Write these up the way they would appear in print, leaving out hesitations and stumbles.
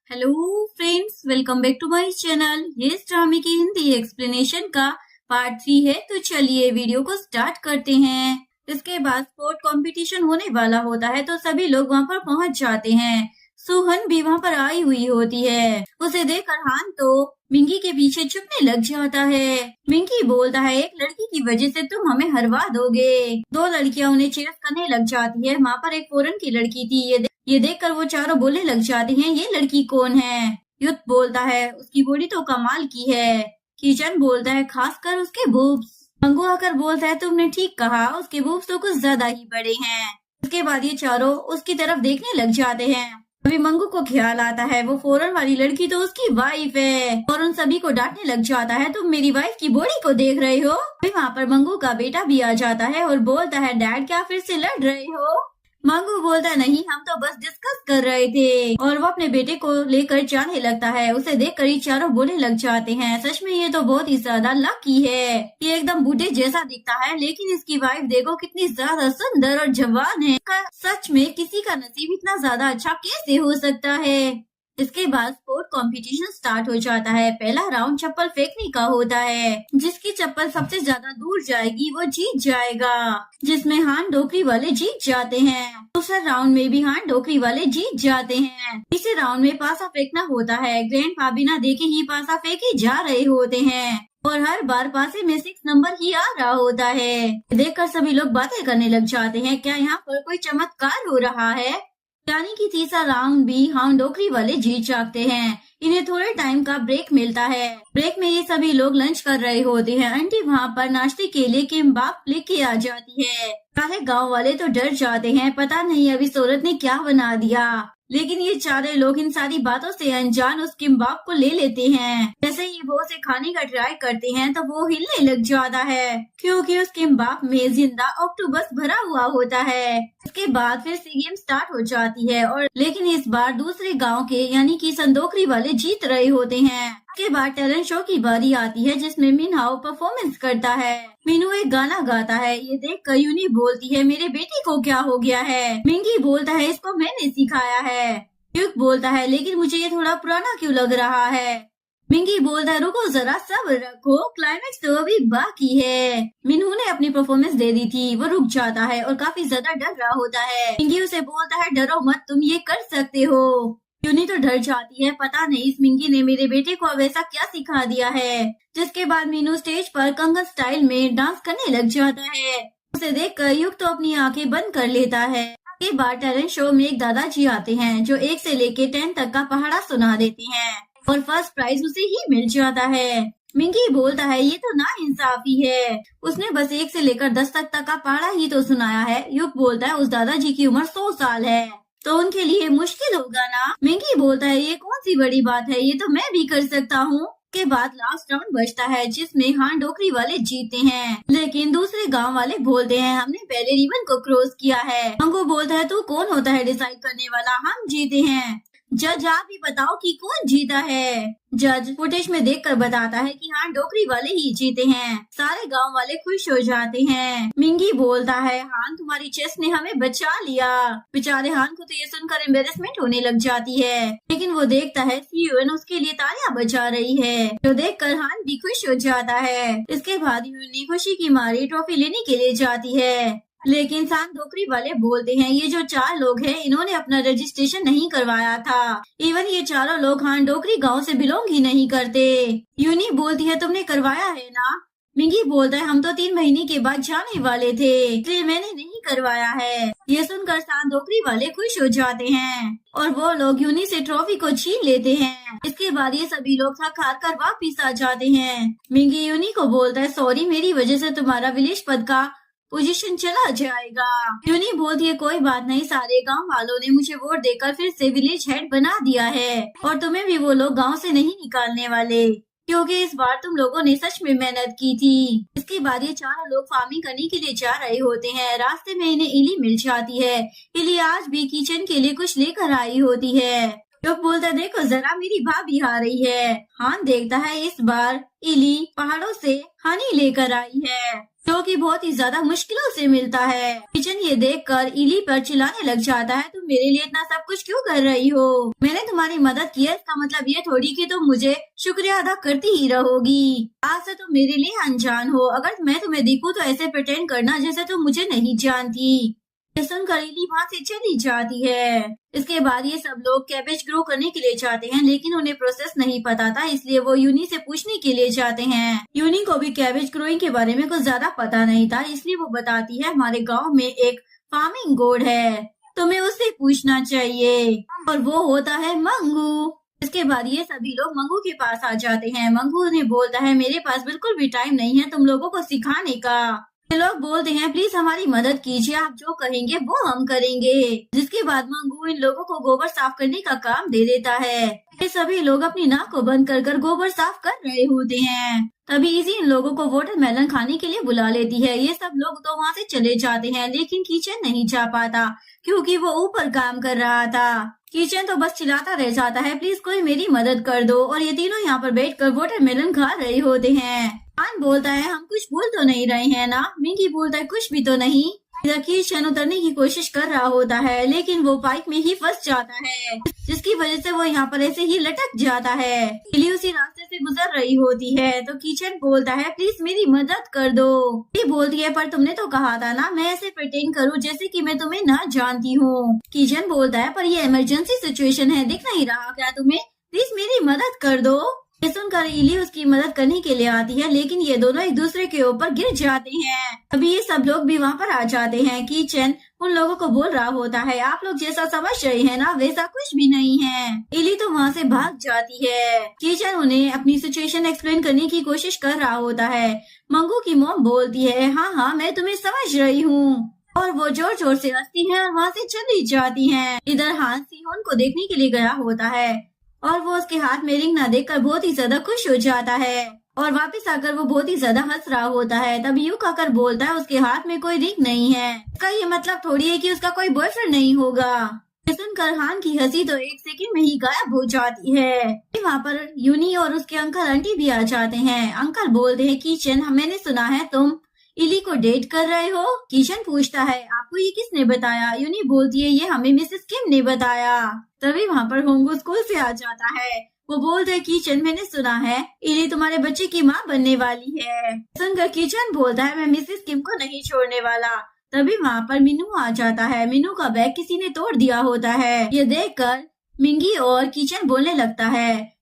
Hello friends, welcome back to my channel. ये इस ड्रामे की हिंदी एक्सप्लेनेशन का पार्ट 3 है। तो चलिए वीडियो को स्टार्ट करते हैं। इसके बाद स्पोर्ट कंपटीशन होने वाला होता है तो सभी लोग वहां पर पहुंच जाते हैं। सुहन भी वहां पर आई हुई होती है। उसे देखकर हान तो मिंकी के पीछे छुपने लग जाता है। मिंकी बोलता है, एक लड़की की वजह से तुम हमें हरवा दोगे। दो लड़कियां उन्हें चेयर्स करने लग जाती है। वहाँ पर एक फॉरेन की लड़की थी। ये देखकर वो चारों बोलने लग जाते हैं, ये लड़की कौन है। युद्ध बोलता है, उसकी बॉडी तो कमाल की है। किचन बोलता है, खासकर उसके बूब्स। मंगू आकर बोलता है, तुमने ठीक कहा, उसके बूब्स तो कुछ ज्यादा ही बड़े हैं। उसके बाद ये चारों उसकी तरफ देखने लग जाते हैं। अभी मंगू को ख्याल आता है, वो फॉरेन वाली लड़की तो उसकी वाइफ है और उन सभी को डांटने लग जाता है, तुम मेरी वाइफ की बॉडी को देख रहे हो। अभी वहाँ पर मंगू का बेटा भी आ जाता है और बोलता है, डैड क्या फिर से लड़ रहे हो। मंगू बोलता है, नहीं, हम तो बस डिस्कस कर रहे थे। और वो अपने बेटे को लेकर जाने लगता है। उसे देखकर ये चारों बोलने लग जाते हैं, सच में ये तो बहुत ही ज्यादा लकी है। ये एकदम बूढ़े जैसा दिखता है, लेकिन इसकी वाइफ देखो कितनी ज्यादा सुंदर और जवान है। सच में किसी का नसीब इतना ज्यादा अच्छा कैसे हो सकता है। इसके बाद स्पोर्ट कंपटीशन स्टार्ट हो जाता है। पहला राउंड चप्पल फेंकने का होता है। जिसकी चप्पल सबसे ज्यादा दूर जाएगी वो जीत जाएगा, जिसमें हान डोकरी वाले जीत जाते हैं। दूसरे राउंड में भी हान डोकरी वाले जीत जाते हैं। तीसरे राउंड में पासा फेंकना होता है। ग्रैंडपा बिना देखे ही पासा फेंके जा रहे होते हैं और हर बार पासे में 6 नंबर ही आ रहा होता है। देखकर सभी लोग बातें करने लग जाते हैं, क्या यहाँ पर कोई चमत्कार हो रहा है। यानी कि तीसरा राउंड भी हम डोकरी वाले जीत जाते हैं। इन्हें थोड़े टाइम का ब्रेक मिलता है। ब्रेक में ये सभी लोग लंच कर रहे होते हैं। आंटी वहाँ पर नाश्ते के लिए किम्बाप लेके आ जाती है। सारे गांव वाले तो डर जाते हैं, पता नहीं अभी इस औरत ने क्या बना दिया। लेकिन ये चारे लोग इन सारी बातों से अनजान उस किम्बाप को ले लेते हैं। जैसे ही वो उसे खाने का ट्राई करते हैं तो वो हिलने लग जाता है, क्योंकि उस किम्बाप में जिंदा ऑक्टोपस भरा हुआ होता है। इसके बाद फिर से गेम स्टार्ट हो जाती है और लेकिन इस बार दूसरे गांव के यानी कि संदोकरी वाले जीत रहे होते हैं। इसके बाद टैलेंट शो की बारी आती है, जिसमें मिनहाओ परफॉर्मेंस करता है। मीनू एक गाना गाता है। ये देखकर यूनी बोलती है, मेरे बेटे को क्या हो गया है। मिंगी बोलता है, इसको मैंने सिखाया है। युक बोलता है, लेकिन मुझे ये थोड़ा पुराना क्यों लग रहा है। मिंगी बोलता है, रुको जरा सब्र रखो, क्लाइमेक्स तो अभी बाकी है। मिनू ने अपनी परफॉर्मेंस दे दी थी। वो रुक जाता है और काफी ज्यादा डर रहा होता है। मिंगी उसे बोलता है, डरो मत, तुम ये कर सकते हो। यूनी तो डर जाती है, पता नहीं इस मिंगी ने मेरे बेटे को अब ऐसा क्या सिखा दिया है। जिसके बाद मीनू स्टेज पर कंगन स्टाइल में डांस करने लग जाता है। उसे देखकर युग तो अपनी आंखें बंद कर लेता है। के बाद टैलेंट शो में एक दादाजी आते हैं, जो 1 से लेके 10 तक का पहाड़ा सुना देते हैं और फर्स्ट प्राइज उसे ही मिल जाता है। मिंकी बोलता है, ये तो नाइंसाफी है, उसने बस 1 से लेकर 10 तक का पहाड़ा ही तो सुनाया है। युग बोलता है, उस दादाजी की उम्र 100 साल है तो उनके लिए मुश्किल होगा ना। मिंकी बोलता है, ये कौन सी बड़ी बात है, ये तो मैं भी कर सकता हूँ। के बाद लास्ट राउंड बचता है, जिसमें हान डोकरी वाले जीते हैं। लेकिन दूसरे गांव वाले बोलते हैं, हमने पहले रिबन को क्रॉस किया है। मंगू बोलता है, तू कौन होता है डिसाइड करने वाला, हम जीते हैं। जज आप ही बताओ कि कौन जीता है। जज फुटेज में देखकर बताता है कि हाँ, डोकरी वाले ही जीते हैं। सारे गांव वाले खुश हो जाते हैं। मिंगी बोलता है, हान तुम्हारी चेस्ट ने हमें बचा लिया। बेचारे हान को तो ये सुनकर एम्बेरसमेंट होने लग जाती है, लेकिन वो देखता है सीयूएन उसके लिए तालियां बजा रही है, जो देखकर हान भी खुश हो जाता है। इसके बाद यूनी खुशी की मारी ट्रॉफी लेने के लिए जाती है। लेकिन सान डोकरी वाले बोलते हैं, ये जो 4 लोग हैं, इन्होंने अपना रजिस्ट्रेशन नहीं करवाया था। इवन ये चारों लोग हान डोकरी गांव से बिलोंग ही नहीं करते। यूनी बोलती है, तुमने करवाया है ना। मिंगी बोलता है, हम तो 3 महीने के बाद जाने वाले थे, इसलिए मैंने नहीं करवाया है। ये सुनकर सान डोकरी वाले खुश हो जाते हैं और वो लोग यूनी से ट्रॉफी को छीन लेते हैं। इसके बाद ये सभी लोग थक हार कर वापिस आ जाते हैं। मिंगी यूनी को बोलता है, सॉरी, मेरी वजह से तुम्हारा विलेज पद का पोजीशन चला जाएगा। यूनी बोलती है, कोई बात नहीं, सारे गांव वालों ने मुझे वोट देकर फिर से विलेज हेड बना दिया है और तुम्हें भी वो लोग गांव से नहीं निकालने वाले, क्योंकि इस बार तुम लोगों ने सच में मेहनत की थी। इसके बाद ये चारों लोग फार्मिंग करने के लिए जा रहे होते हैं। रास्ते में इन्हें इली मिल जाती है। इली आज भी किचन के लिए कुछ लेकर आई होती है। ह्यूक बोलता है देखो जरा मेरी भाभी आ रही है। हान देखता है इस बार इली पहाड़ों से हनी लेकर आई है जो कि बहुत ही ज्यादा मुश्किलों से मिलता है। किचन ये देखकर इली पर चिल्लाने लग जाता है, तुम मेरे लिए इतना सब कुछ क्यों कर रही हो? मैंने तुम्हारी मदद की है, इसका मतलब ये थोड़ी कि तुम मुझे शुक्रिया अदा करती ही रहोगी। आज से तुम मेरे लिए अनजान हो। अगर मैं तुम्हें दिखूं तो ऐसे प्रिटेंड करना जैसे तुम मुझे नहीं जानती। ये सुनकर इली वहाँ से चली जाती है। इसके बाद ये सब लोग कैबेज ग्रो करने के लिए जाते हैं, लेकिन उन्हें प्रोसेस नहीं पता था, इसलिए वो यूनी से पूछने के लिए जाते हैं। यूनी को भी कैबेज ग्रोइंग के बारे में कुछ ज्यादा पता नहीं था, इसलिए वो बताती है हमारे गांव में एक फार्मिंग गोड है, तुम्हें उससे पूछना चाहिए, और वो होता है मंगू। इसके बाद ये सभी लोग मंगू के पास आ जाते हैं। मंगू उन्हें बोलता है मेरे पास बिल्कुल भी टाइम नहीं है तुम लोगों को सिखाने का। ये लोग बोलते हैं प्लीज हमारी मदद कीजिए, आप जो कहेंगे वो हम करेंगे। जिसके बाद मंगू इन लोगों को गोबर साफ करने का काम दे देता है। ये सभी लोग अपनी नाक को बंद कर गोबर साफ कर रहे होते हैं। तभी इसी इन लोगों को वाटरमेलन खाने के लिए बुला लेती है। ये सब लोग तो वहाँ से चले जाते हैं, लेकिन किचन नहीं जा पाता क्योंकि वो ऊपर काम कर रहा था। किचन तो बस चिल्लाता रह जाता है प्लीज कोई मेरी मदद कर दो, और ये तीनों यहाँ पर बैठकर वाटरमेलन खा रहे होते हैं। हान बोलता है हम कुछ भूल तो नहीं रहे हैं ना? मिंकी बोलता है कुछ भी तो नहीं। इधर किचन उतरने की कोशिश कर रहा होता है, लेकिन वो पाइप में ही फंस जाता है, जिसकी वजह से वो यहाँ पर ऐसे ही लटक जाता है। इली उसी रास्ते से गुजर रही होती है तो किचन बोलता है प्लीज मेरी मदद कर दो। ये बोलती है पर तुमने तो कहा था ना मैं ऐसे प्रिटेंड करूँ जैसे कि मैं तुम्हें ना जानती हूँ। किचन बोलता है पर ये इमरजेंसी सिचुएशन है, दिख नहीं रहा क्या तुम्हें? प्लीज मेरी मदद कर दो। ये सुनकर इली उसकी मदद करने के लिए आती है, लेकिन ये दोनों एक दूसरे के ऊपर गिर जाते हैं। अभी ये सब लोग भी वहाँ पर आ जाते हैं। किचन उन लोगों को बोल रहा होता है आप लोग जैसा समझ रहे हैं ना वैसा कुछ भी नहीं है। इली तो वहाँ से भाग जाती है। किचन उन्हें अपनी सिचुएशन एक्सप्लेन करने की कोशिश कर रहा होता है। मंगू की मॉम बोलती है हाँ मैं तुम्हें समझ रही हूँ, और वो जोर जोर से हंसती है और वहाँ से चली जाती है। इधर हान सिहोन को देखने के लिए गया होता है और वो उसके हाथ में रिंग ना देखकर बहुत ही ज्यादा खुश हो जाता है, और वापस आकर वो बहुत ही ज्यादा हंस रहा होता है। तब यूक आकर बोलता है उसके हाथ में कोई रिंग नहीं है, इसका ये मतलब थोड़ी है कि उसका कोई बॉयफ्रेंड नहीं होगा। ये सुनकर हान की हंसी तो एक सेकंड में ही गायब हो जाती है। वहाँ पर यूनी और उसके अंकल आंटी भी आ जाते हैं। अंकल बोलते हैं किचन मैंने सुना है तुम इली को डेट कर रहे हो। किचन पूछता है आपको ये किसने बताया? यूनी बोलती है ये हमें मिसेस किम ने बताया। तभी वहाँ पर होंगो स्कूल से आ जाता है। वो बोलते है किचन मैंने सुना है इली तुम्हारे बच्चे की माँ बनने वाली है। सुनकर किचन बोलता है मैं मिसेस किम को नहीं छोड़ने वाला। तभी वहाँ पर मीनू आ जाता है। मीनू का बैग किसी ने तोड़ दिया होता है। ये देखकर मिंगी और किचन बोलने लगता है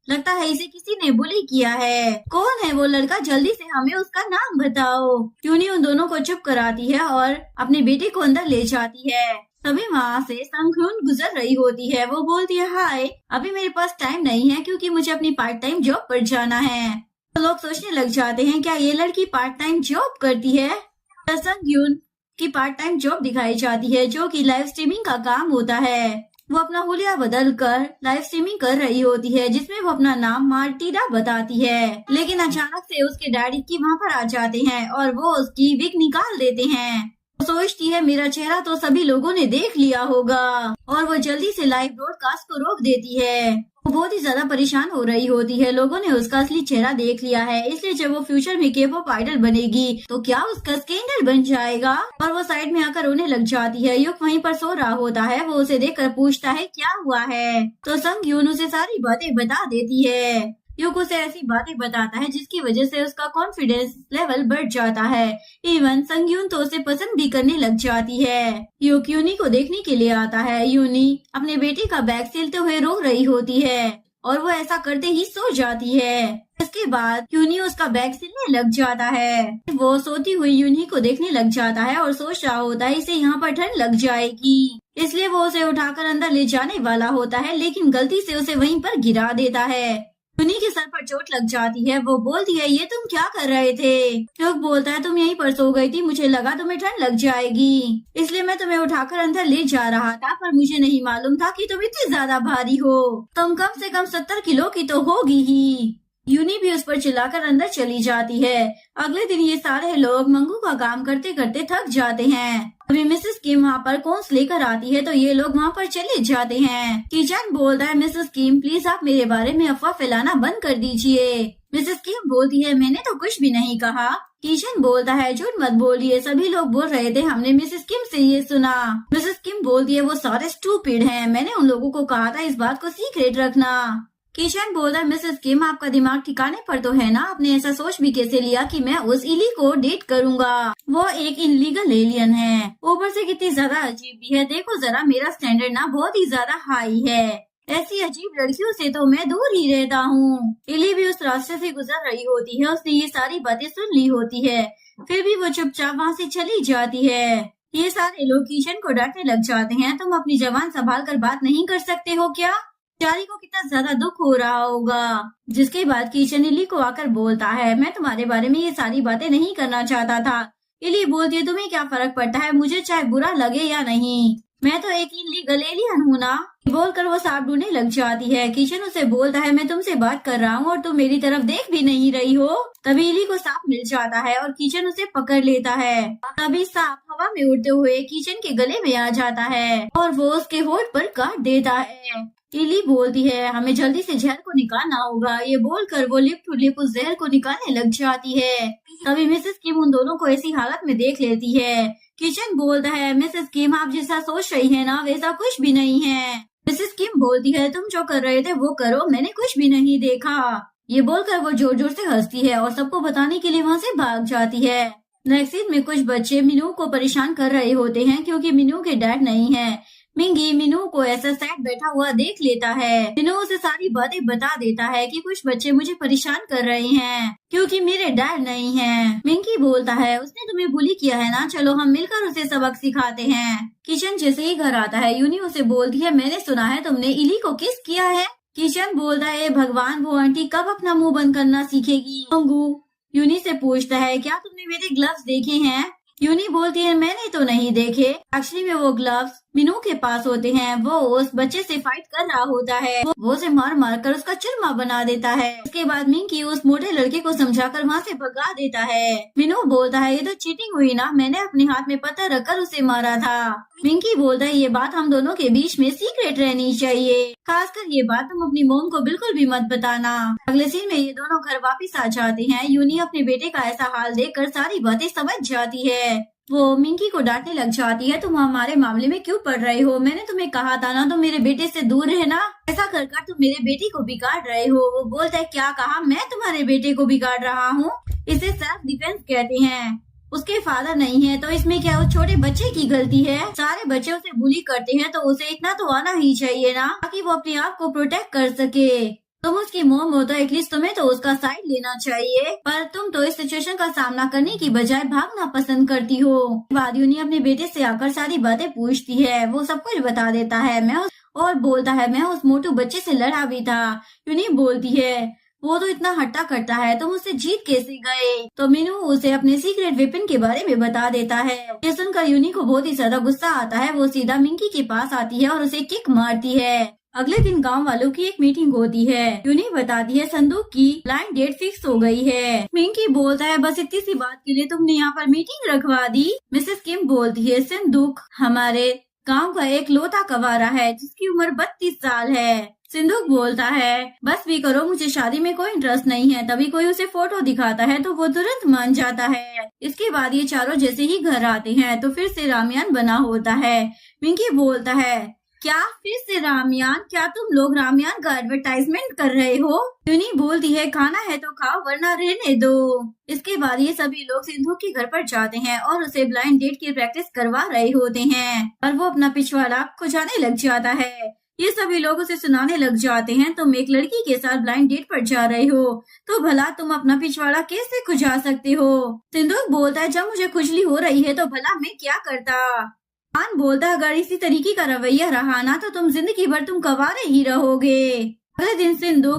इसे किसी ने बुली किया है। कौन है वो लड़का? जल्दी से हमें उसका नाम बताओ। यूनी उन दोनों को चुप कराती है और अपने बेटे को अंदर ले जाती है। तभी वहाँ से संगhyun गुजर रही होती है। वो बोलती है हाय अभी मेरे पास टाइम नहीं है क्योंकि मुझे अपनी पार्ट टाइम जॉब पर जाना है। तो लोग सोचने लग जाते हैं क्या ये लड़की पार्ट टाइम जॉब करती है? संगhyun की पार्ट टाइम जॉब दिखाई जाती है जो कि लाइव स्ट्रीमिंग का काम होता है। वो अपना हुलिया बदल कर लाइव स्ट्रीमिंग कर रही होती है जिसमें वो अपना नाम मार्टिना बताती है, लेकिन अचानक से उसके डैडी की वहाँ पर आ जाते हैं और वो उसकी विग निकाल देते हैं। वो सोचती है मेरा चेहरा तो सभी लोगों ने देख लिया होगा, और वो जल्दी से लाइव ब्रॉडकास्ट को रोक देती है। वो बहुत ही ज्यादा परेशान हो रही होती है, लोगों ने उसका असली चेहरा देख लिया है, इसलिए जब वो फ्यूचर में के-पॉप आइडल बनेगी तो क्या उसका स्कैंडल बन जाएगा। और वो साइड में आकर रोने लग जाती है। युक वहीं पर सो रहा होता है। वो उसे देखकर पूछता है क्या हुआ है, तो संगhyun उसे सारी बातें बता देती है। युक उसे ऐसी बातें बताता है जिसकी वजह से उसका कॉन्फिडेंस लेवल बढ़ जाता है। इवन संगhyun तो उसे पसंद भी करने लग जाती है। युक यूनी को देखने के लिए आता है। यूनी अपने बेटे का बैग सिलते हुए रो रही होती है और वो ऐसा करते ही सो जाती है। इसके बाद यूनी उसका बैग सिलने लग जाता है। वो सोती हुई यूनी को देखने लग जाता है और सोच रहा होता है इसे यहाँ पर ठंड लग जाएगी, इसलिए वो उसे उठाकर अंदर ले जाने वाला होता है, लेकिन गलती से उसे वहीं पर गिरा देता है। यूनी के सर पर चोट लग जाती है। वो बोलती है ये तुम क्या कर रहे थे? युक बोलता है तुम यहीं पर सो गई थी, मुझे लगा तुम्हें ठंड लग जाएगी इसलिए मैं तुम्हें उठाकर अंदर ले जा रहा था, पर मुझे नहीं मालूम था कि तुम इतनी ज्यादा भारी हो। तुम कम से कम 70 किलो की तो होगी ही। यूनी भी उस पर चिल्लाकर अंदर चली जाती है। अगले दिन ये सारे लोग मंगू का काम करते करते थक जाते हैं। अभी मिसेस किम वहाँ पर कॉन्स लेकर आती है तो ये लोग वहाँ पर चले जाते हैं। किचन बोलता है, मिसेस किम प्लीज आप मेरे बारे में अफवाह फैलाना बंद कर दीजिए। मिसेस किम बोलती है, मैंने तो कुछ भी नहीं कहा। किचन बोलता है, झूठ मत बोलिए, सभी लोग बोल रहे थे, हमने मिसेस किम से ये सुना। मिसेस किम बोलती है, वो सारे स्टूपिड हैं, मैंने उन लोगों को कहा था इस बात को सीक्रेट रखना। किशन बोलता है, मिसेस किम आपका दिमाग ठिकाने पर तो है ना, आपने ऐसा सोच भी कैसे लिया कि मैं उस इली को डेट करूंगा? वो एक इनलीगल एलियन है, ऊपर से कितनी ज्यादा अजीब भी है। देखो जरा, मेरा स्टैंडर्ड ना बहुत ही ज्यादा हाई है, ऐसी अजीब लड़कियों से तो मैं दूर ही रहता हूँ। इली भी उस रास्ते से गुजर रही होती है, उसने ये सारी बातें सुन ली होती है, फिर भी वो चुपचाप वहाँ से चली जाती है। ये सारे लोग किशन को डांटने लग जाते हैं, तुम अपनी जबान संभाल कर बात नहीं कर सकते हो क्या? बेचारी को कितना ज्यादा दुख हो रहा होगा। जिसके बाद किशन इली को आकर बोलता है, मैं तुम्हारे बारे में ये सारी बातें नहीं करना चाहता था। इली बोलती है, तुम्हें क्या फर्क पड़ता है, मुझे चाहे बुरा लगे या नहीं, मैं तो एक इलीगल एलियन हूँ ना। बोलकर वो सांप ढूंढने लग जाती है। किशन उसे बोलता है, मैं तुमसे बात कर रहा हूँ और तुम मेरी तरफ देख भी नहीं रही हो। तभी इली को सांप मिल जाता है और किशन उसे पकड़ लेता है। तभी सांप हवा में उड़ते हुए किशन के गले में आ जाता है और वो उसके होठ पर काट देता है। इली बोलती है, हमें जल्दी से जहर को निकालना होगा। ये बोलकर वो लिप टू लिप उस जहर को निकालने लग जाती है। तभी मिसेस किम उन दोनों को ऐसी हालत में देख लेती है। किशन बोलता है, मिसेस किम आप जैसा सोच रही है ना वैसा कुछ भी नहीं है। मिसेस किम बोलती है, तुम जो कर रहे थे वो करो, मैंने कुछ भी नहीं देखा। ये बोलकर वो जोर जोर से हंसती है और सबको बताने के लिए वहाँ से भाग जाती है। नेक्स्ट सीन में कुछ बच्चे मीनू को परेशान कर रहे होते हैं क्योंकि मीनू के डैड नहीं है। मिंगी मीनू को ऐसा सैड बैठा हुआ देख लेता है। मीनू उसे सारी बातें बता देता है कि कुछ बच्चे मुझे परेशान कर रहे हैं क्योंकि मेरे डैड नहीं हैं। मिंगी बोलता है, उसने तुम्हें बुली किया है ना, चलो हम मिलकर उसे सबक सिखाते हैं। किशन जैसे ही घर आता है, यूनी उसे बोलती है, मैंने सुना है तुमने इली को किस किया है। किशन बोलता है, भगवान वो आंटी कब अपना मुंह बंद करना सीखेगी। यूनी से पूछता है, क्या तुमने मेरे ग्लव्स देखे हैं? यूनी बोलती है, मैंने तो नहीं देखे, एक्चुअली में वो ग्लव्स मीनू के पास होते हैं। वो उस बच्चे से फाइट कर रहा होता है, वो उसे मार मार कर उसका चूरमा बना देता है। उसके बाद मिंकी उस मोटे लड़के को समझाकर वहाँ से भगा देता है। मीनू बोलता है, ये तो चीटिंग हुई ना, मैंने अपने हाथ में पत्थर रखकर उसे मारा था। मिंकी बोलता है, ये बात हम दोनों के बीच में सीक्रेट रहनी चाहिए, खासकर ये बात तुम अपनी मोम को बिल्कुल भी मत बताना। अगले सीन में ये दोनों घर वापिस आ जाते हैं। यूनी अपने बेटे का ऐसा हाल देखकर सारी बातें समझ जाती है। वो मिंकी को डांटने लग जाती है, तुम हमारे मामले में क्यों पड़ रहे हो, मैंने तुम्हें कहा था ना तुम मेरे बेटे से दूर रहना, ऐसा कर कर तुम मेरे बेटे को बिगाड़ रहे हो। वो बोलता है, क्या कहा, मैं तुम्हारे बेटे को बिगाड़ रहा हूँ? इसे सेल्फ डिफेंस कहते हैं। उसके फादर नहीं है तो इसमें क्या उस छोटे बच्चे की गलती है? सारे बच्चे उसे बुली करते हैं तो उसे इतना तो आना ही चाहिए ना, ताकि वो अपने आप को प्रोटेक्ट कर सके। तुम उसकी मोम हो तो एटलीस्ट तुम्हें तो उसका साइड लेना चाहिए, पर तुम तो इस सिचुएशन का सामना करने की बजाय भागना पसंद करती हो। बाद यूनी अपने बेटे से आकर सारी बातें पूछती है, वो सब कुछ बता देता है। और बोलता है, मैं उस मोटू बच्चे से लड़ा भी था। यूनी बोलती है, वो तो इतना हट्टा करता है, तुम उससे जीत कैसे गए? तो मीनू उसे अपने सीक्रेट वेपन के बारे में बता देता है। ये सुनकर यूनी को बहुत ही ज्यादा गुस्सा आता है। वो सीधा मिंकी के पास आती है और उसे किक मारती है। अगले दिन गांव वालों की एक मीटिंग होती है। यूनी बताती है, संदूक की ब्लाइंड डेट फिक्स हो गई है। मिंकी बोलता है, बस इतनी सी बात के लिए तुमने यहाँ पर मीटिंग रखवा दी। मिसेस किम बोलती है, संदूक हमारे गांव का एक लौता कवारा है जिसकी उम्र 32 साल है। सिंदूक बोलता है, बस भी करो, मुझे शादी में कोई इंटरेस्ट नहीं है। तभी कोई उसे फोटो दिखाता है तो वो तुरंत मान जाता है। इसके बाद ये चारों जैसे ही घर आते हैं तो फिर से रामयान बना होता है। मिंकी बोलता है, क्या फिर से रामयान? क्या तुम लोग रामयान का एडवर्टाइजमेंट कर रहे हो? यूनी बोलती है, खाना है तो खाओ वरना रहने दो। इसके बाद ये सभी लोग सिंधु के घर पर जाते हैं और उसे ब्लाइंड डेट की प्रैक्टिस करवा रहे होते हैं और वो अपना पिछवाड़ा खुजाने लग जाता है। ये सभी लोग उसे सुनाने लग जाते हैं, तुम एक लड़की के साथ ब्लाइंड डेट पर जा रहे हो तो भला तुम अपना पिछवाड़ा कैसे खुजा सकते हो? सिंधु बोलता है, जब मुझे खुजली हो रही है तो भला मैं क्या करता? आन बोलता है, अगर इसी तरीके का रवैया रहा ना तो तुम जिंदगी भर तुम कवारे ही रहोगे। अगले दिन सिंधु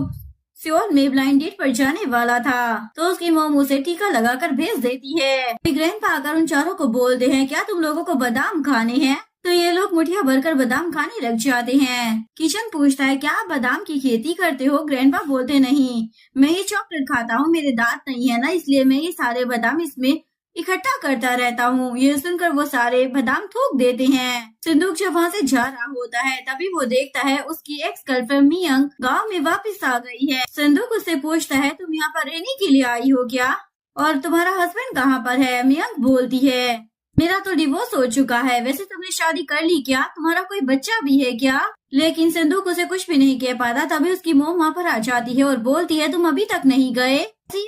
सियोल में ब्लाइंड डेट पर जाने वाला था तो उसकी मोम उसे टीका लगाकर भेज देती है। ग्रैंडपा आकर उन चारों को बोलते हैं, क्या तुम लोगों को बादाम खाने हैं? तो ये लोग मुठिया भरकर बादाम खाने लग जाते हैं। किशन पूछता है क्या आप बादाम की खेती करते हो? ग्रैंडपा बोलते नहीं, मैं ये चॉकलेट खाता हूँ, मेरे दांत नहीं है ना, इसलिए मैं ये सारे बादाम इसमें इकट्ठा करता रहता हूँ। ये सुनकर वो सारे बादाम थूक देते हैं। सिंदूक जब वहाँ से जा रहा होता है तभी वो देखता है उसकी एक्स गर्लफ्रेंड मियंक गाँव में वापस आ गई है। सिंदूक उससे पूछता है तुम यहाँ पर रहने के लिए आई हो क्या, और तुम्हारा हस्बैंड कहाँ पर है? मियंक बोलती है मेरा तो डिवोर्स हो चुका है। वैसे तुमने शादी कर ली क्या? तुम्हारा कोई बच्चा भी है क्या? लेकिन सिंदूक उसे कुछ भी नहीं कह पाता। तभी उसकी मोम वहाँ पर आ जाती है और बोलती है तुम अभी तक नहीं गए।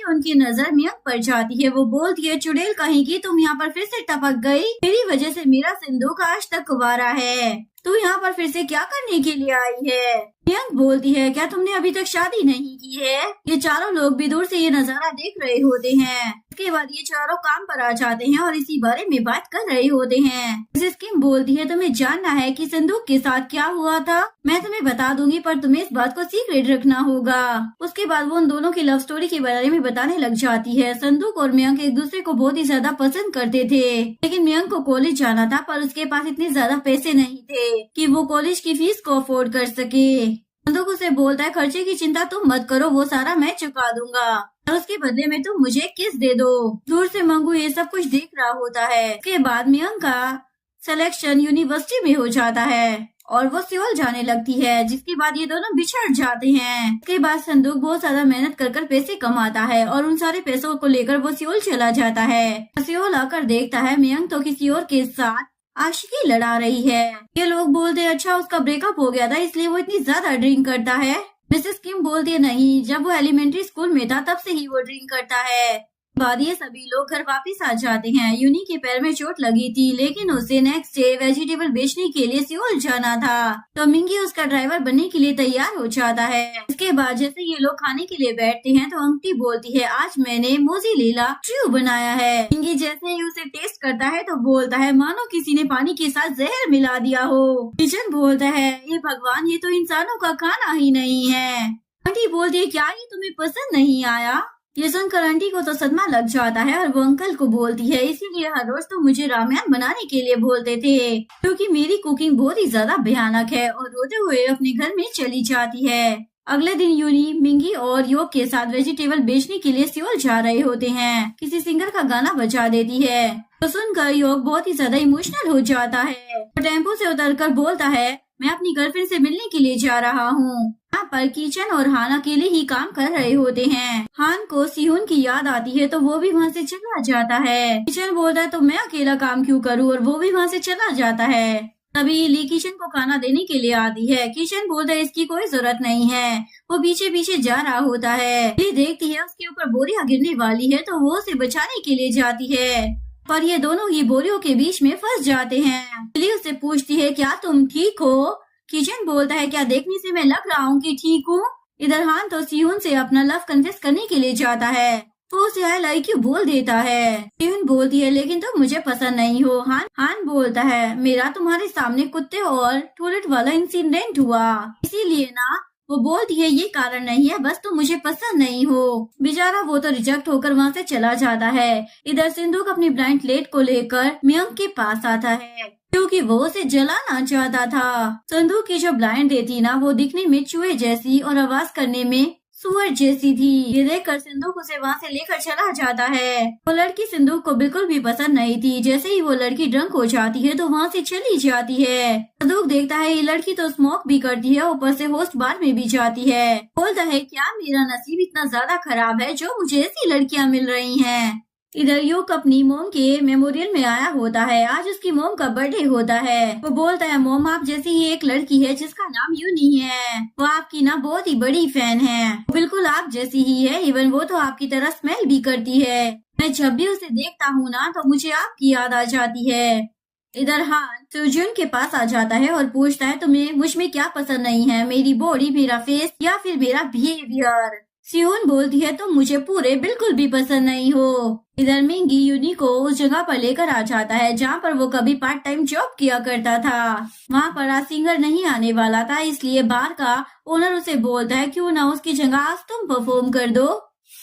उनकी नजर मियंक पर जाती है। वो बोलती है चुड़ैल कहीं की, तुम यहाँ पर फिर से टपक गई। मेरी वजह से मेरा सिंदूक आज तक कुंवारा है। तू यहाँ पर फिर से क्या करने के लिए आई है? मियंक बोलती है क्या तुमने अभी तक शादी नहीं की है? ये चारों लोग भी दूर से ये नजारा देख रहे होते हैं। इसके बाद ये चारों काम पर आ जाते हैं और इसी बारे में बात कर रहे होते हैं। मिसेस किम बोलती है तुम्हें जानना है कि सिंदूक के साथ क्या हुआ था? मैं तुम्हें बता दूंगी पर तुम्हें इस बात को सीक्रेट रखना होगा। उसके बाद वो उन दोनों की लव स्टोरी के बारे में बताने लग जाती है। सिंदूक और मियंक एक दूसरे को बहुत ही ज्यादा पसंद करते थे, लेकिन मियंक को कॉलेज जाना था पर उसके पास इतने ज्यादा पैसे नहीं थे कि वो कॉलेज की फीस को अफोर्ड कर सके। सिंदूक उसे बोलता है खर्चे की चिंता तुम मत करो, वो सारा मैं चुका दूंगा और उसके बदले में तुम मुझे किस दे दो। दूर से मंगू ये सब कुछ देख रहा होता है। उसके बाद मियंक का सिलेक्शन यूनिवर्सिटी में हो जाता है और वो सियोल जाने लगती है, जिसके बाद ये दोनों बिछड़ जाते हैं। उसके बाद सिंदूक बहुत ज्यादा मेहनत कर पैसे कमाता है और उन सारे पैसों को लेकर वो सियोल चला जाता है। सियोल आकर देखता है मियंक तो किसी और के साथ आशिकी लड़ा रही है। ये लोग बोलते हैं अच्छा उसका ब्रेकअप हो गया था इसलिए वो इतनी ज्यादा ड्रिंक करता है। मिसेस किम बोलती है नहीं, जब वो एलिमेंट्री स्कूल में था तब से ही वो ड्रिंक करता है। बाद ये सभी लोग घर वापस आ जाते हैं। यूनी के पैर में चोट लगी थी लेकिन उसे नेक्स्ट डे वेजिटेबल बेचने के लिए सियोल जाना था, तो मिंगी उसका ड्राइवर बनने के लिए तैयार हो जाता है। इसके बाद जैसे ये लोग खाने के लिए बैठते हैं तो आंटी बोलती है आज मैंने मोज़रेला ट्रू बनाया है। मिंगी जैसे ही उसे टेस्ट करता है तो बोलता है मानो किसी ने पानी के साथ जहर मिला दिया हो। किचन बोलता है ये भगवान, ये तो इंसानों का खाना ही नहीं है। आंटी बोलती है क्या ये तुम्हें पसंद नहीं आया? ये सुनकर आंटी को तो सदमा लग जाता है और वो अंकल को बोलती है इसीलिए हर रोज तो मुझे रामेन बनाने के लिए बोलते थे, क्योंकि मेरी कुकिंग बहुत ही ज्यादा भयानक है। और रोते हुए अपने घर में चली जाती है। अगले दिन यूनी मिंगी और योग के साथ वेजिटेबल बेचने के लिए सियोल जा रहे होते हैं। किसी सिंगर का गाना बजा देती है तो सुनकर योग बहुत ही ज्यादा इमोशनल हो जाता है। तो टेम्पो से उतरकर बोलता है मैं अपनी गर्लफ्रेंड से मिलने के लिए जा रहा हूँ। यहाँ पर किचन और हान अकेले ही काम कर रहे होते हैं। हान को सिहुन की याद आती है तो वो भी वहाँ से चला जाता है। किचन बोलता है तो मैं अकेला काम क्यों करूँ, और वो भी वहाँ से चला जाता है। तभी ली किचन को खाना देने के लिए आती है। किचन बोलता है इसकी कोई जरूरत नहीं है। वो पीछे पीछे जा रहा होता है। ली देखती है उसके ऊपर बोरियां गिरने वाली है तो वो उसे बचाने के लिए जाती है, पर ये दोनों ही बोरियों के बीच में फंस जाते हैं। ली उससे पूछती है क्या तुम ठीक हो? किचन बोलता है क्या देखने से मैं लग रहा हूँ कि ठीक हूँ? इधर हान तो सिहुन से अपना लव कन्फेस करने के लिए जाता है तो उसे आई लाइक यू बोल देता है। सिहुन बोलती है लेकिन तुम मुझे पसंद नहीं हो। हान बोलता है मेरा तुम्हारे सामने कुत्ते और टॉयलेट वाला इंसिडेंट हुआ इसीलिए ना। वो बोलती है ये कारण नहीं है, बस तुम मुझे पसंद नहीं हो। बेचारा वो तो रिजेक्ट होकर वहाँ से चला जाता है। इधर सिंदूक अपनी ब्लाइंड लेट को लेकर मियंक के पास आता है क्योंकि वो उसे जलाना चाहता था। सिंदूक की जो ब्लाइंड थी ना वो दिखने में चूहे जैसी और आवाज करने में सुअर जैसी थी। ये देखकर सिंदूक उसे वहाँ से लेकर चला जाता है। वो लड़की सिंदूक को बिल्कुल भी पसंद नहीं थी। जैसे ही वो लड़की ड्रंक हो जाती है तो वहाँ से चली जाती है। सिंदूक देखता है ये लड़की तो स्मोक भी करती है, ऊपर से होस्ट बार में भी जाती है। बोलता है क्या मेरा नसीब इतना ज्यादा खराब है जो मुझे ऐसी लड़कियाँ मिल रही हैं। इधर युग अपनी मोम के मेमोरियल में आया होता है। आज उसकी मोम का बर्थडे होता है। वो बोलता है मोम आप जैसी ही एक लड़की है जिसका नाम यूनी है, वो आपकी ना बहुत ही बड़ी फैन है। बिल्कुल आप जैसी ही है, इवन वो तो आपकी तरह स्मेल भी करती है। मैं जब भी उसे देखता हूँ ना तो मुझे आपकी याद आ जाती है। इधर हान सुजुन के पास आ जाता है और पूछता है तुम्हें मुझ में क्या पसंद नहीं है, मेरी बॉडी, मेरा फेस या फिर मेरा बिहेवियर? सिहुन बोलती है तुम मुझे पूरे बिल्कुल भी पसंद नहीं हो। इधर मिंगी यूनी को उस जगह पर लेकर आ जाता है जहाँ पर वो कभी पार्ट टाइम जॉब किया करता था। वहाँ पर आज सिंगर नहीं आने वाला था इसलिए बार का ओनर उसे बोलता है क्यों ना उसकी जगह आज तुम परफॉर्म कर दो।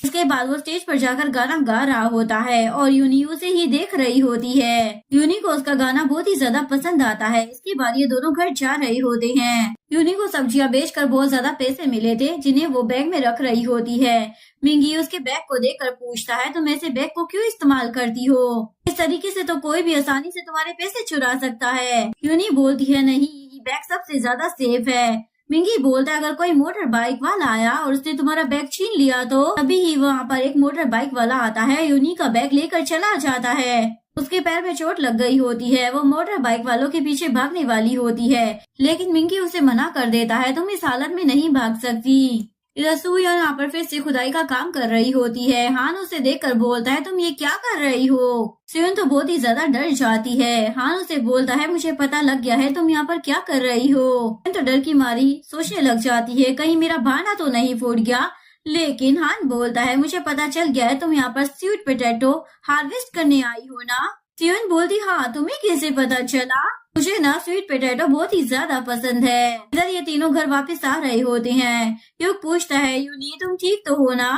इसके बाद वो स्टेज पर जाकर गाना गा रहा होता है और यूनी उसे ही देख रही होती है। यूनी को उसका गाना बहुत ही ज्यादा पसंद आता है। इसके बाद ये दोनों घर जा रहे होते हैं। यूनी को सब्जियां बेचकर बहुत ज्यादा पैसे मिले थे जिन्हें वो बैग में रख रही होती है। मिंगी उसके बैग को देखकर पूछता है, तुम ऐसे बैग को क्यों इस्तेमाल करती हो? इस तरीके से तो कोई भी आसानी से तुम्हारे पैसे चुरा सकता है। यूनी बोलती है, नहीं, ये बैग सबसे ज्यादा सेफ है। मिंगी बोलता है, अगर कोई मोटर बाइक वाला आया और उसने तुम्हारा बैग छीन लिया तो अभी ही वहाँ पर एक मोटर बाइक वाला आता है, यूनी का बैग लेकर चला जाता है। उसके पैर में चोट लग गई होती है। वो मोटर बाइक वालों के पीछे भागने वाली होती है, लेकिन मिंगी उसे मना कर देता है, तुम इस हालत में नहीं भाग सकती। इधर सू यहाँ पर फिर से खुदाई का काम कर रही होती है। हान उसे देखकर बोलता है, तुम ये क्या कर रही हो? सुयन तो बहुत ही ज्यादा डर जाती है। हान उसे बोलता है, मुझे पता लग गया है तुम यहाँ पर क्या कर रही हो। सुयन तो डर की मारी सोचने लग जाती है, कहीं मेरा भाना तो नहीं फूट गया। लेकिन हान बोलता है, मुझे पता चल गया है तुम यहाँ पर स्वीट पोटैटो हार्वेस्ट करने आई हो ना? सुयन बोलती, हाँ, तुम्हें कैसे पता चला? मुझे ना स्वीट पोटैटो बहुत ही ज्यादा पसंद है। इधर ये तीनों घर वापस आ रहे होते हैं। युग पूछता है, यूनी तुम ठीक तो हो ना?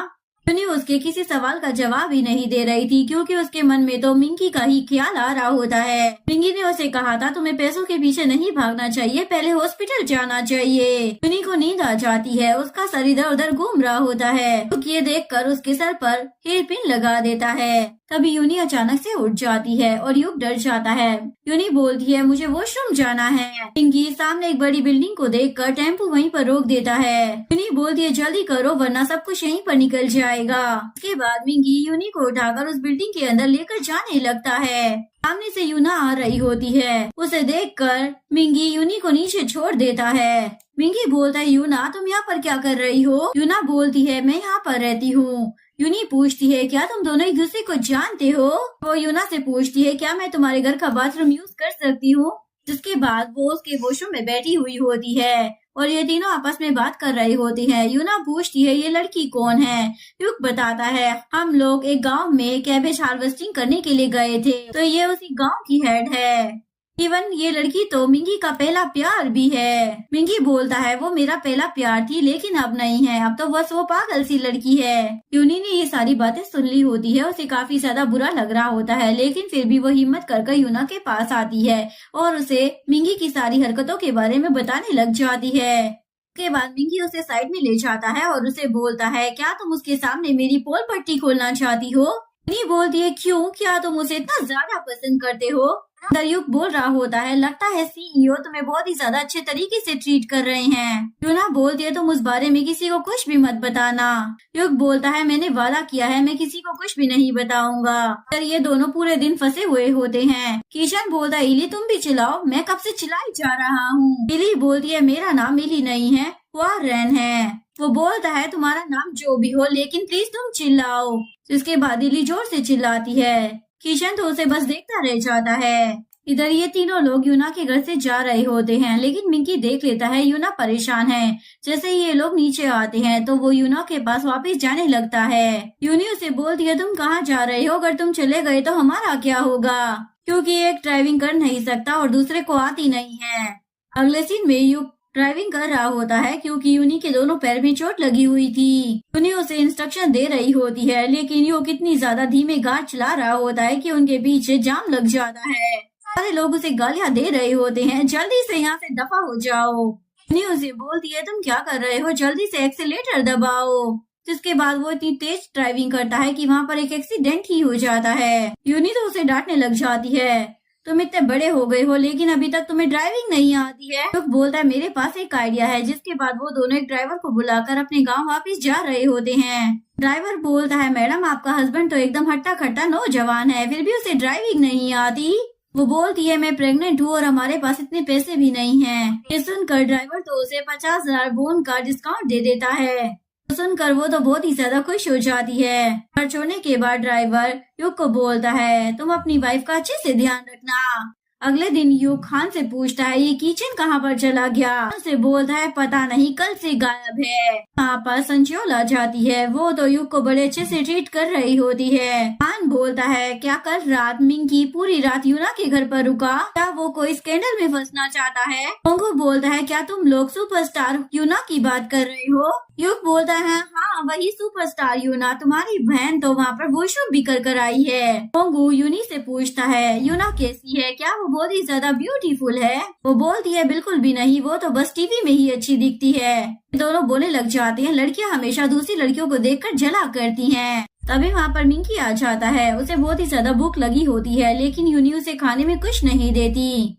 यूनी उसके किसी सवाल का जवाब ही नहीं दे रही थी, क्योंकि उसके मन में तो मिंगी का ही ख्याल आ रहा होता है। मिंगी ने उसे कहा था, तुम्हें पैसों के पीछे नहीं भागना चाहिए, पहले हॉस्पिटल जाना चाहिए। यूनी को नींद आ जाती है। उसका सर इधर उधर घूम रहा होता है। युग ये देखकर उसके सर पर हेयर पिन लगा देता है। तभी यूनी अचानक से उठ जाती है और युग डर जाता है। यूनी बोलती है, मुझे वॉशरूम जाना है। मिंगी सामने एक बड़ी बिल्डिंग को देखकर टेम्पो वहीं पर रोक देता है। यूनी बोलती है, जल्दी करो वरना सब कुछ यहीं पर निकल जाएगा। इसके बाद मिंगी यूनी को उठाकर उस बिल्डिंग के अंदर लेकर जाने लगता है। सामने से यूना आ रही होती है। उसे देखकर मिंगी यूनी को नीचे छोड़ देता है। मिंगी बोलता है, यूना तुम यहाँ पर क्या कर रही हो? यूना बोलती है, मैं यहाँ पर रहती हूँ। यूनी पूछती है, क्या तुम दोनों एक दूसरे को जानते हो? वो यूना से पूछती है, क्या मैं तुम्हारे घर का बाथरूम यूज कर सकती हूँ? जिसके बाद वो उसके वॉशरूम में बैठी हुई होती है और ये तीनों आपस में बात कर रहे होते हैं। यूना पूछती है, ये लड़की कौन है? युग बताता है, हम लोग एक गांव में कैबेज हार्वेस्टिंग करने के लिए गए थे, तो ये उसी गांव की हेड है। इवन ये लड़की तो मिंगी का पहला प्यार भी है। मिंगी बोलता है, वो मेरा पहला प्यार थी लेकिन अब नहीं है, अब तो बस वो पागल सी लड़की है। यूनी ने ये सारी बातें सुन ली होती है। उसे काफी ज्यादा बुरा लग रहा होता है, लेकिन फिर भी वो हिम्मत कर यूना के पास आती है और उसे मिंगी की सारी हरकतों के बारे में बताने लग जाती है। उसके बाद मिंगी उसे साइड में ले जाता है और उसे बोलता है, क्या तुम उसके सामने मेरी पोल पट्टी खोलना चाहती हो? यूनी बोलती है, क्यों, क्या तुम उसे इतना ज्यादा पसंद करते हो? युग बोल रहा होता है, लगता है सीईओ तुम्हें बहुत ही ज्यादा अच्छे तरीके से ट्रीट कर रहे हैं। यूना बोलती है, तुम उस बारे में किसी को कुछ भी मत बताना। युग बोलता है, मैंने वादा किया है, मैं किसी को कुछ भी नहीं बताऊंगा। पर ये दोनों पूरे दिन फंसे हुए होते हैं। किशन बोलता है, इली तुम भी चिल्लाओ, मैं कब से चिल्लाई जा रहा हूँ। इली बोलती है, मेरा नाम इली नहीं है, वारेन है। वो बोलता है, तुम्हारा नाम जो भी हो, लेकिन प्लीज तुम चिल्लाओ। इसके बाद इली जोर से चिल्लाती है। किशन तो उसे बस देखता रह जाता है। इधर ये तीनों लोग यूना के घर से जा रहे होते हैं, लेकिन मिंकी देख लेता है यूना परेशान है। जैसे ही ये लोग नीचे आते हैं तो वो यूना के पास वापस जाने लगता है। यूनी उसे बोलती है, तुम कहाँ जा रहे हो? अगर तुम चले गए तो हमारा क्या होगा? क्योंकि एक ड्राइविंग कर नहीं सकता और दूसरे को आती नहीं है। अगले सीन में युग ड्राइविंग कर रहा होता है, क्योंकि यूनी के दोनों पैर में चोट लगी हुई थी। यूनी उसे इंस्ट्रक्शन दे रही होती है, लेकिन युग कितनी ज्यादा धीमे गाड़ी चला रहा होता है कि उनके पीछे जाम लग जाता है। सारे लोग उसे गालियां दे रहे होते हैं, जल्दी से यहाँ से दफा हो जाओ। यूनी उसे बोलती है, तुम क्या कर रहे हो? जल्दी से एक्सीलेटर दबाओ। जिसके बाद वो इतनी तेज ड्राइविंग करता है कि वहाँ पर एक एक्सीडेंट ही हो जाता है। यूनी तो उसे डांटने लग जाती है, तुम इतने बड़े हो गए हो लेकिन अभी तक तुम्हें ड्राइविंग नहीं आती है। युग बोलता है, मेरे पास एक आइडिया है। जिसके बाद वो दोनों एक ड्राइवर को बुलाकर अपने गांव वापस जा रहे होते हैं। ड्राइवर बोलता है, मैडम आपका हस्बैंड तो एकदम हट्टा खट्टा नौजवान है, फिर भी उसे ड्राइविंग नहीं आती। वो बोलती है, मैं प्रेग्नेंट हूँ और हमारे पास इतने पैसे भी नहीं हैं। ये सुनकर ड्राइवर तो उसे 50,000 बोन का डिस्काउंट दे देता है। सुनकर वो तो बहुत ही ज्यादा खुश हो जाती है। घर छोड़ने के बाद ड्राइवर युग को बोलता है, तुम अपनी वाइफ का अच्छे से ध्यान रखना। अगले दिन युग खान से पूछता है, ये किचन कहाँ पर चला गया? उसे बोलता है, पता नहीं, कल से गायब है। वहाँ पर संचियोल आ जाती है। वो तो युग को बड़े अच्छे से ट्रीट कर रही होती है। खान बोलता है, क्या कल रात मिंकी पूरी रात यूना के घर पर रुका? क्या वो कोई स्कैंडल में फंसना चाहता है? मोंगो बोलता है, क्या तुम लोग सुपरस्टार यूना की बात कर रहे हो? युग बोलता है, हाँ हाँ वही सुपरस्टार यूना, तुम्हारी बहन तो वहाँ पर वॉशरूम भी कर आई है। होंगू यूनी से पूछता है यूना कैसी है, क्या वो बहुत ही ज्यादा ब्यूटीफुल है। वो बोलती है बिल्कुल भी नहीं, वो तो बस टीवी में ही अच्छी दिखती है। दोनों बोलने लग जाते हैं लड़कियां हमेशा दूसरी लड़कियों को देखकर जला करती हैं। तभी वहाँ पर मिंकी आ जाता है। उसे बहुत ही ज्यादा भूख लगी होती है, लेकिन यूनी उसे खाने में कुछ नहीं देती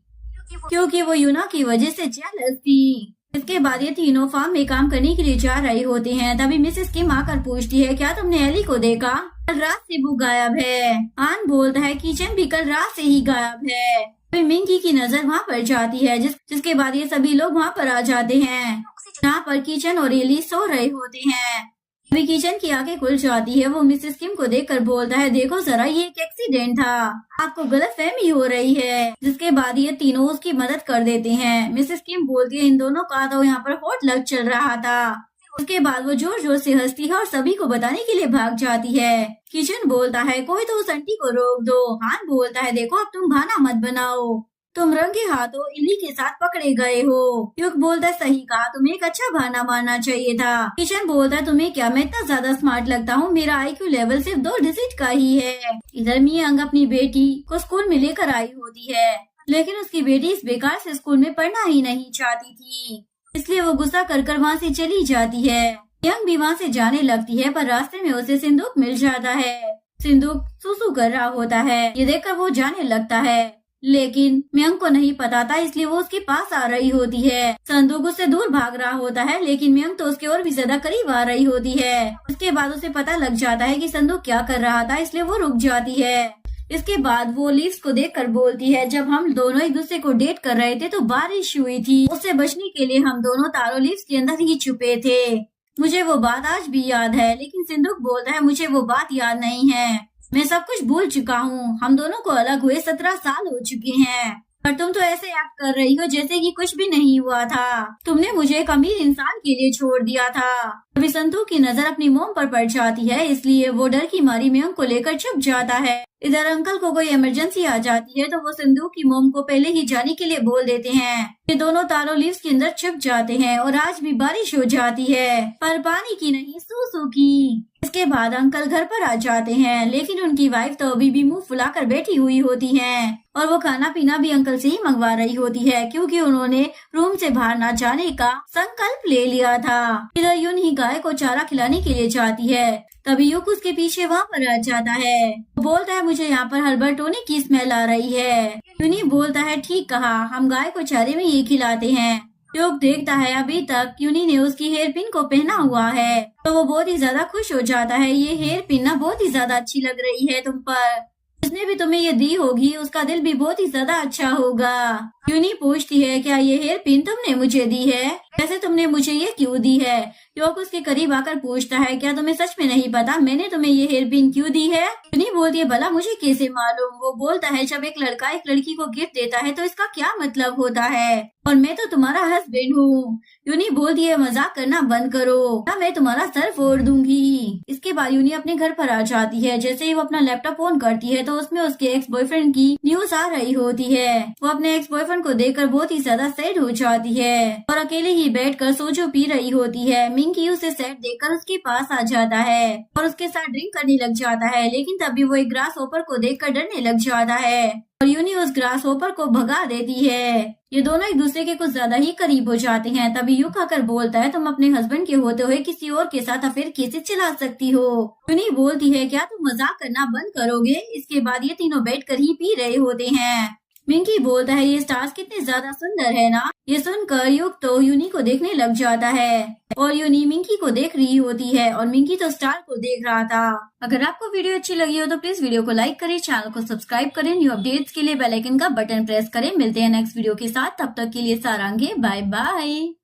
क्योंकि वो यूना की वजह से जेलस थी। इसके बाद ये तीनों फार्म में काम करने के लिए जा रहे होते हैं। तभी मिसेस किम आकर पूछती है क्या तुमने एली को देखा, कल रात से वो गायब है। आन बोलता है किचन भी कल रात से ही गायब है। फिर मिंकी की नजर वहाँ पर जाती है, जिसके बाद ये सभी लोग वहाँ पर आ जाते हैं। यहाँ पर किचन और एली सो रहे होते हैं। अभी किचन की आंखें खुल जाती है। वो मिसेस किम को देखकर बोलता है देखो जरा ये एक एक्सीडेंट था, आपको गलतफहमी हो रही है। जिसके बाद ये तीनों उसकी मदद कर देते हैं। मिसेस किम बोलती है इन दोनों का तो यहाँ पर हॉट लक चल रहा था। उसके बाद वो जोर जोर से हंसती है और सभी को बताने के लिए भाग जाती है। किचन बोलता है कोई तो उस आंटी को रोक दो। हान बोलता है देखो अब तुम बहाना मत बनाओ, तुम रंगे हाथों इली के साथ पकड़े गए हो। युग बोलता है सही कहा, तुम्हें एक अच्छा बहाना मारना चाहिए था। किशन बोलता है तुम्हें क्या मैं इतना ज्यादा स्मार्ट लगता हूँ, मेरा आईक्यू लेवल सिर्फ 2 डिजिट का ही है। इधर मियांग अपनी बेटी को स्कूल में लेकर आई होती है, लेकिन उसकी बेटी इस बेकार से स्कूल में पढ़ना ही नहीं चाहती थी, इसलिए वो गुस्सा कर वहाँ से चली जाती है। यंग भी वहाँ से जाने लगती है, पर रास्ते में उसे सिंदूक मिल जाता है। सिंदूक सुसु कर रहा होता है, ये देखकर वो जाने लगता है, लेकिन मियांग को नहीं पता था, इसलिए वो उसके पास आ रही होती है। संदूक उससे दूर भाग रहा होता है, लेकिन मियांग तो उसके और भी ज्यादा करीब आ रही होती है। उसके बाद उसे पता लग जाता है कि संदूक क्या कर रहा था, इसलिए वो रुक जाती है। इसके बाद वो लीव्स को देखकर बोलती है जब हम दोनों एक दूसरे को डेट कर रहे थे तो बारिश हुई थी, उससे बचने के लिए हम दोनों तारों लीव्स के अंदर ही छुपे थे। मुझे वो बात आज भी याद है। लेकिन सिंदूक बोलता है मुझे वो बात याद नहीं है, मैं सब कुछ भूल चुका हूँ। हम दोनों को अलग हुए 17 साल हो चुके हैं, पर तुम तो ऐसे एक्ट कर रही हो जैसे कि कुछ भी नहीं हुआ था। तुमने मुझे एक अमीर इंसान के लिए छोड़ दिया था। अभी संतू की नजर अपनी मोम पर पड़ जाती है, इसलिए वो डर की मारी मियांग को लेकर छुप जाता है। इधर अंकल को कोई इमरजेंसी आ जाती है तो वो सिंदूक की मोम को पहले ही जाने के लिए बोल देते हैं। ये दोनों तारों लीव्स के अंदर छुप जाते हैं और आज भी बारिश हो जाती है, पर पानी की नहीं सूसू की। इसके बाद अंकल घर पर आ जाते हैं, लेकिन उनकी वाइफ तो अभी भी मुंह फुलाकर बैठी हुई होती है और वो खाना पीना भी अंकल से ही मंगवा रही होती है, क्योंकि उन्होंने रूम से बाहर न जाने का संकल्प ले लिया था। इधर यून ही गाय को चारा खिलाने के लिए जाती है, तभी युक उसके पीछे वहाँ पर आ जाता है। वो बोलता है मुझे यहाँ पर हर्बल टोनिक की स्मेल आ रही है। यूनी बोलता है ठीक कहा, हम गाय को चारे में ये खिलाते हैं। युक देखता है अभी तक यूनी ने उसकी हेयर पिन को पहना हुआ है, तो वो बहुत ही ज्यादा खुश हो जाता है। ये हेयर पिन ना बहुत ही ज्यादा अच्छी लग रही है तुम पर, जिसने भी तुम्हें ये दी होगी उसका दिल भी बहुत ही ज्यादा अच्छा होगा। यूनी पूछती है क्या ये हेयर पिन तुमने मुझे दी है, वैसे तुमने मुझे ये क्यों दी है। युक उसके करीब आकर पूछता है क्या तुम्हें सच में नहीं पता मैंने तुम्हें ये हेयर पिन क्यों दी है। यूनी बोलती है भला मुझे कैसे मालूम। वो बोलता है जब एक लड़का एक लड़की को गिफ्ट देता है तो इसका क्या मतलब होता है, और मैं तो तुम्हारा हस्बैंड हूँ। यूनी बोलती है मजाक करना बंद करो, मैं तुम्हारा सर फोड़ दूंगी। इसके बाद यूनी अपने घर पर आ जाती है। जैसे ही वो अपना लैपटॉप ऑन करती है तो उसमें उसके एक्स बॉयफ्रेंड की न्यूज आ रही होती है। वो अपने एक्स बॉयफ्रेंड को देखकर बहुत ही ज्यादा सैड हो जाती है और अकेले ही बैठकर सोजो पी रही होती है। मिंकी उसे सैड देखकर उसके पास आ जाता है और उसके साथ ड्रिंक करने लग जाता है, लेकिन तभी वो एक ग्रास होपर को देखकर डरने लग जाता है और यूनी उस ग्रास होपर को भगा देती है। ये दोनों एक दूसरे के कुछ ज्यादा ही करीब हो जाते हैं। तभी युक आकर बोलता है तुम अपने हस्बैंड के होते हुए किसी और के साथ अफेयर कैसे चला सकती हो। यूनी बोलती है क्या तुम मजाक करना बंद करोगे। इसके बाद ये तीनों बैठकर ही पी रहे होते हैं। मिंकी बोलता है ये स्टार्स कितने ज्यादा सुंदर है ना। ये सुनकर युग तो यूनी को देखने लग जाता है और यूनी मिंकी को देख रही होती है और मिंकी तो स्टार को देख रहा था। अगर आपको वीडियो अच्छी लगी हो तो प्लीज वीडियो को लाइक करें, चैनल को सब्सक्राइब करें, न्यू अपडेट्स के लिए बेल आइकन का बटन प्रेस करें। मिलते हैं नेक्स्ट वीडियो के साथ, तब तक के लिए सारांगे, बाय बाय।